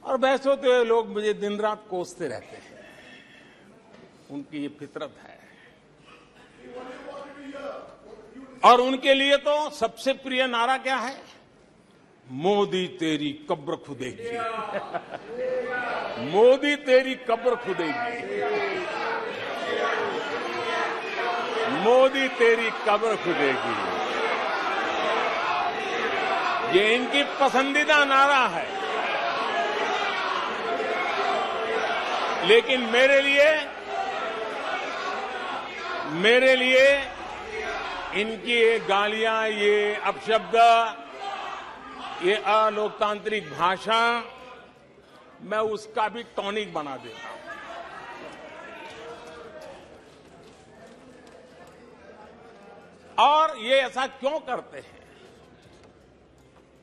और वैसे तो ये लोग मुझे दिन रात कोसते रहते हैं, उनकी ये फितरत है। और उनके लिए तो सबसे प्रिय नारा क्या है? मोदी तेरी कब्र खुदेगी। मोदी तेरी कब्र खुदेगी। मोदी तेरी कब्र खुदेगी, ये इनकी पसंदीदा नारा है। लेकिन मेरे लिए इनकी ये गालियां, ये अपशब्द, ये अलोकतांत्रिक भाषा, मैं उसका भी टॉनिक बना देता हूं। और ये ऐसा क्यों करते हैं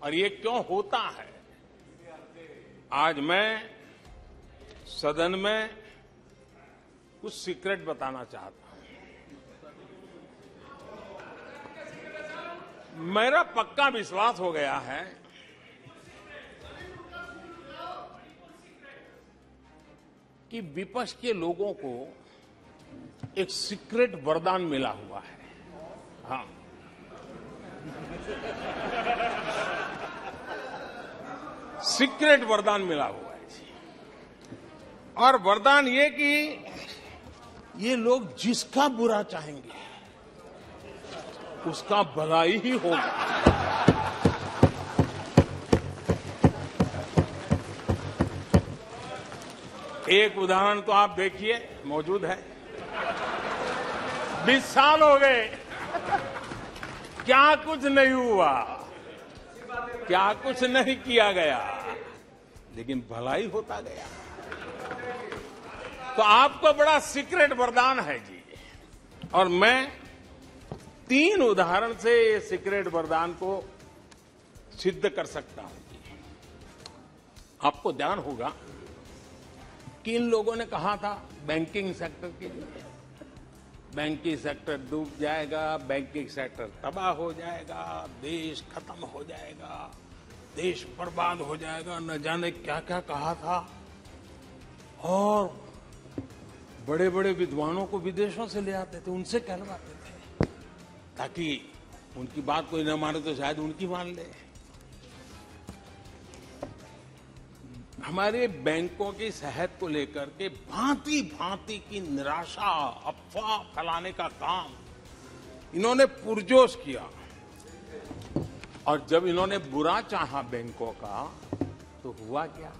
और ये क्यों होता है? आज मैं सदन में कुछ सीक्रेट बताना चाहता हूं। मेरा पक्का विश्वास हो गया है कि विपक्ष के लोगों को एक सीक्रेट वरदान मिला हुआ है। हाँ, सीक्रेट वरदान मिला हुआ है जी। और वरदान ये कि ये लोग जिसका बुरा चाहेंगे उसका भलाई ही होगा। एक उदाहरण तो आप देखिए, मौजूद है। 20 साल हो गए, क्या कुछ नहीं हुआ, क्या कुछ नहीं किया गया, लेकिन भलाई होता गया। तो आपको बड़ा सीक्रेट वरदान है जी। और मैं 3 उदाहरण से ये सीक्रेट वरदान को सिद्ध कर सकता हूं। आपको ध्यान होगा कि इन लोगों ने कहा था बैंकिंग सेक्टर के लिए, बैंकिंग सेक्टर डूब जाएगा, बैंकिंग सेक्टर तबाह हो जाएगा, देश खत्म हो जाएगा, देश बर्बाद हो जाएगा, न जाने क्या क्या कहा था। और बड़े बड़े विद्वानों को विदेशों से ले आते थे, उनसे कहलवाते थे, ताकि उनकी बात कोई न माने तो शायद उनकी मान ले। हमारे बैंकों की सेहत को लेकर के भांति भांति की निराशा, अफवाह फैलाने का काम इन्होंने पुरजोश किया। और जब इन्होंने बुरा चाहा बैंकों का, तो हुआ क्या?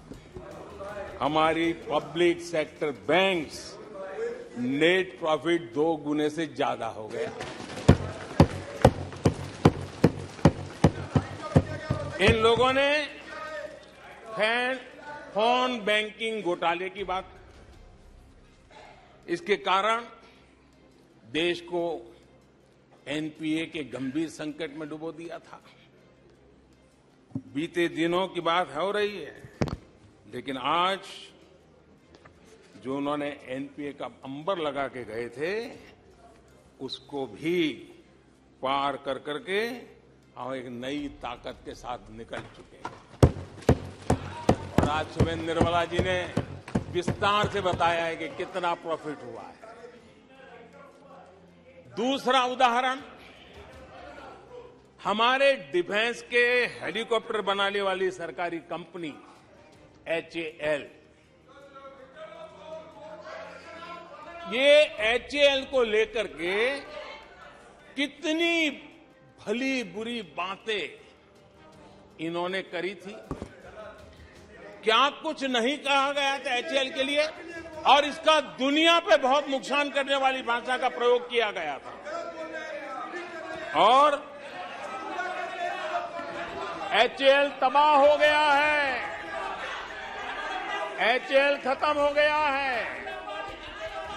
हमारी public sector banks net profit 2 गुने से ज्यादा हो गया। इन लोगों ने फोन बैंकिंग घोटाले की बात, इसके कारण देश को एनपीए के गंभीर संकट में डुबो दिया था। बीते दिनों की बात हो रही है, लेकिन आज जो उन्होंने एनपीए का अंबर लगा के गए थे, उसको भी पार कर करके हम एक नई ताकत के साथ निकल चुके हैं। और आज सुबह निर्मला जी ने विस्तार से बताया है कि कितना प्रॉफिट हुआ है। दूसरा उदाहरण, हमारे डिफेंस के हेलीकॉप्टर बनाने वाली सरकारी कंपनी एचएएल, ये एचएएल को लेकर के कितनी भली बुरी बातें इन्होंने करी थी। क्या कुछ नहीं कहा गया था एचएएल के लिए, और इसका दुनिया पे बहुत नुकसान करने वाली भाषा का प्रयोग किया गया था। और एचएएल तबाह हो गया है, एचएएल खत्म हो गया है,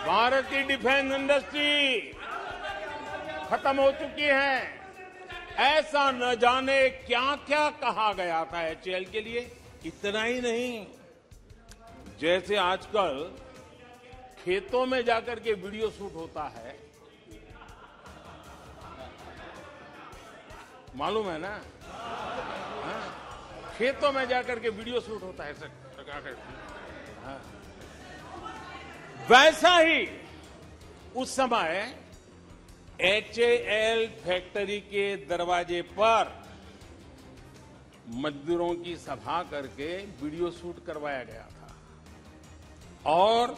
भारत की डिफेंस इंडस्ट्री खत्म हो चुकी है। ऐसा न जाने क्या क्या कहा गया था एचएएल के लिए। इतना ही नहीं, जैसे आजकल खेतों में जाकर के वीडियो शूट होता है, मालूम है ना? खेतों में जाकर के वीडियो शूट होता है ऐसा लगा कर। हाँ। वैसा ही उस समय HAL फैक्ट्री के दरवाजे पर मजदूरों की सभा करके वीडियो शूट करवाया गया था और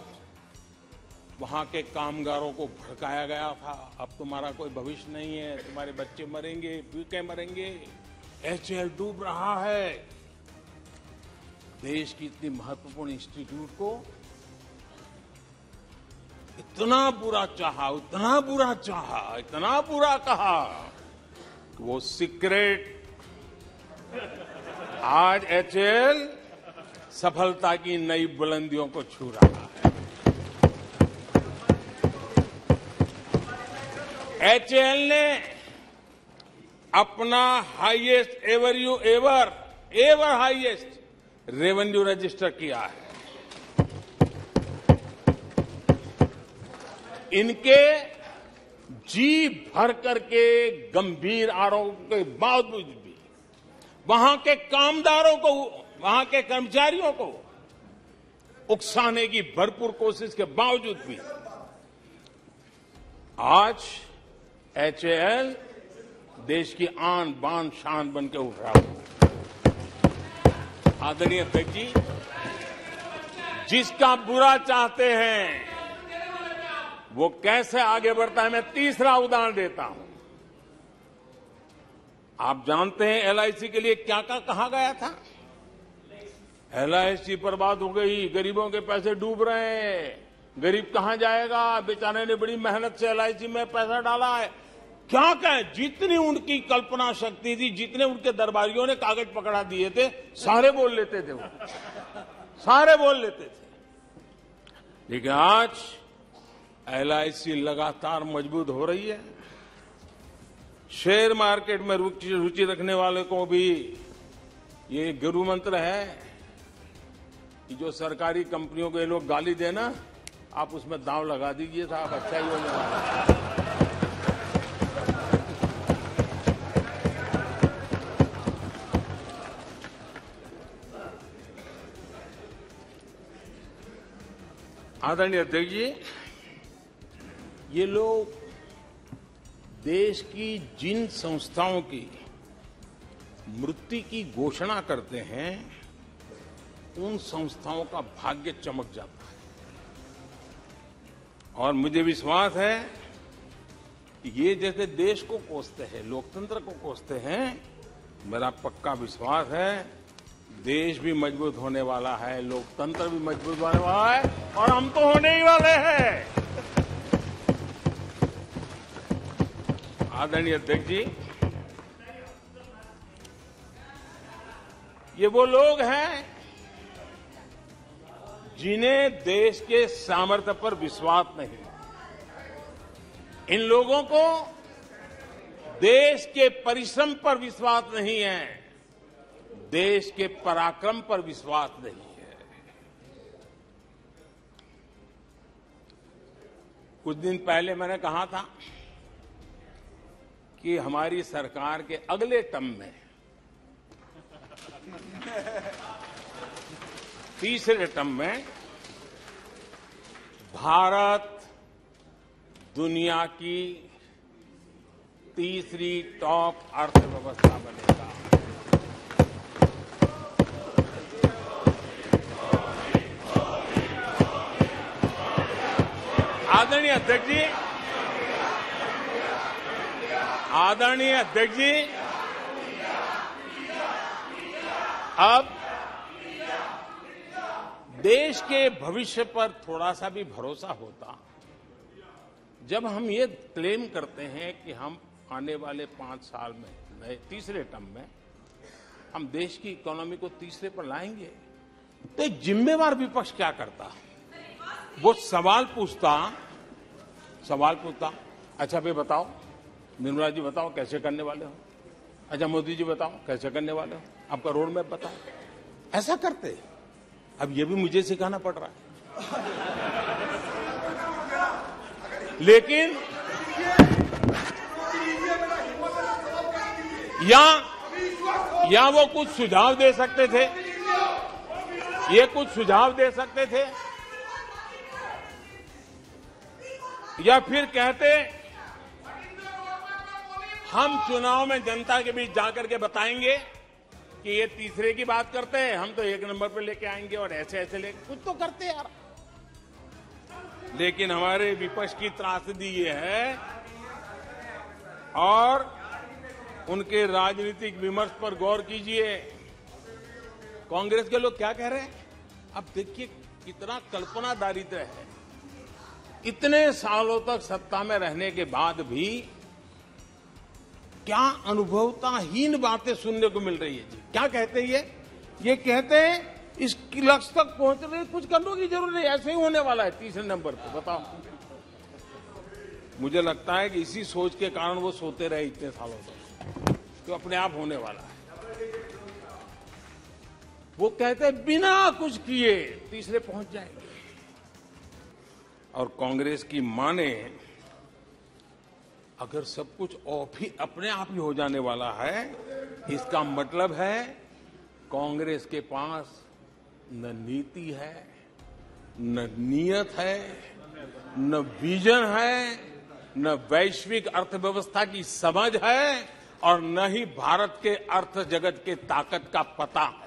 वहां के कामगारों को भड़काया गया था। अब तुम्हारा कोई भविष्य नहीं है, तुम्हारे बच्चे मरेंगे, भूखे मरेंगे, HAL डूब रहा है। देश की इतनी महत्वपूर्ण इंस्टीट्यूट को इतना बुरा चाहा, इतना बुरा चाहा, इतना बुरा कहा कि वो सीक्रेट आज HAL सफलता की नई बुलंदियों को छू रहा है। HAL ने अपना highest ever highest revenue register किया है। इनके जी भर करके गंभीर आरोप के बावजूद भी वहां के कामदारों को, वहां के कर्मचारियों को उकसाने की भरपूर कोशिश के बावजूद भी आज HAL देश की आन बान शान बन के उठ रहा है। आदरणीय अध्यक्ष जी, जिसका बुरा चाहते हैं वो कैसे आगे बढ़ता है, मैं तीसरा उदाहरण देता हूं। आप जानते हैं LIC के लिए क्या क्या कहा गया था? LIC बर्बाद हो गई, गरीबों के पैसे डूब रहे हैं, गरीब कहां जाएगा, बेचारे ने बड़ी मेहनत से LIC में पैसा डाला है। क्या कहें, जितनी उनकी कल्पना शक्ति थी, जितने उनके दरबारियों ने कागज पकड़ा दिए थे, सारे बोल लेते थे, वो सारे बोल लेते थे। लेकिन आज LIC लगातार मजबूत हो रही है। शेयर मार्केट में रुचि रखने वाले को भी ये गुरु मंत्र है कि जो सरकारी कंपनियों को ये लोग गाली देना, आप उसमें दांव लगा दीजिए था, आप अच्छा ही होने वाला है। आदरणीय अध्यक्ष जी, ये लोग देश की जिन संस्थाओं की मृत्यु की घोषणा करते हैं, उन संस्थाओं का भाग्य चमक जाता है। और मुझे विश्वास है कि ये जैसे देश को कोसते हैं, लोकतंत्र को कोसते हैं, मेरा पक्का विश्वास है देश भी मजबूत होने वाला है, लोकतंत्र भी मजबूत होने वाला है और हम तो होने ही वाले हैं। आदरणीय अध्यक्ष जी, ये वो लोग हैं जिन्हें देश के सामर्थ्य पर विश्वास नहीं। इन लोगों को देश के परिश्रम पर विश्वास नहीं है, देश के पराक्रम पर विश्वास नहीं है। कुछ दिन पहले मैंने कहा था कि हमारी सरकार के अगले टर्म में, तीसरे टर्म में, भारत दुनिया की तीसरी टॉप अर्थव्यवस्था बनेगा। आदरणीय अध्यक्ष जी, आदरणीय अध्यक्ष जी, अब देश के भविष्य पर थोड़ा सा भी भरोसा होता जब हम ये क्लेम करते हैं कि हम आने वाले 5 साल में, नए तीसरे टर्म में, हम देश की इकोनॉमी को तीसरे पर लाएंगे। तो एक जिम्मेवार विपक्ष क्या करता? वो सवाल पूछता, अच्छा भाई बताओ, निर्मला जी बताओ कैसे करने वाले हो, अच्छा मोदी जी बताओ कैसे करने वाले हो, आपका रोड मैप बताओ। ऐसा करते। अब ये भी मुझे सिखाना पड़ रहा है। लेकिन या वो कुछ सुझाव दे सकते थे, ये कुछ सुझाव दे सकते थे, या फिर कहते हम चुनाव में जनता के बीच जाकर के बताएंगे कि ये तीसरे की बात करते हैं, हम तो एक नंबर पे लेके आएंगे और ऐसे ऐसे लेके कुछ तो करते यार। लेकिन हमारे विपक्ष की त्रासदी ये है, और उनके राजनीतिक विमर्श पर गौर कीजिए। कांग्रेस के लोग क्या कह रहे हैं, अब देखिए कितना कल्पना दारिद्र्य है। इतने सालों तक सत्ता में रहने के बाद भी क्या अनुभवताहीन बातें सुनने को मिल रही है जी। क्या कहते हैं ये कहते हैं इस लक्ष्य तक पहुंचने कुछ करने की जरूरत नहीं, ऐसे ही होने वाला है तीसरे नंबर पे। बताओ, मुझे लगता है कि इसी सोच के कारण वो सोते रहे इतने सालों तक, तो अपने आप होने वाला है। वो कहते हैं बिना कुछ किए तीसरे पहुंच जाएंगे, और कांग्रेस की माने अगर सब कुछ अपने आप ही हो जाने वाला है, इसका मतलब है कांग्रेस के पास न नीति है, न नीयत है, न विजन है, न वैश्विक अर्थव्यवस्था की समझ है, और न ही भारत के अर्थ जगत के ताकत का पता है।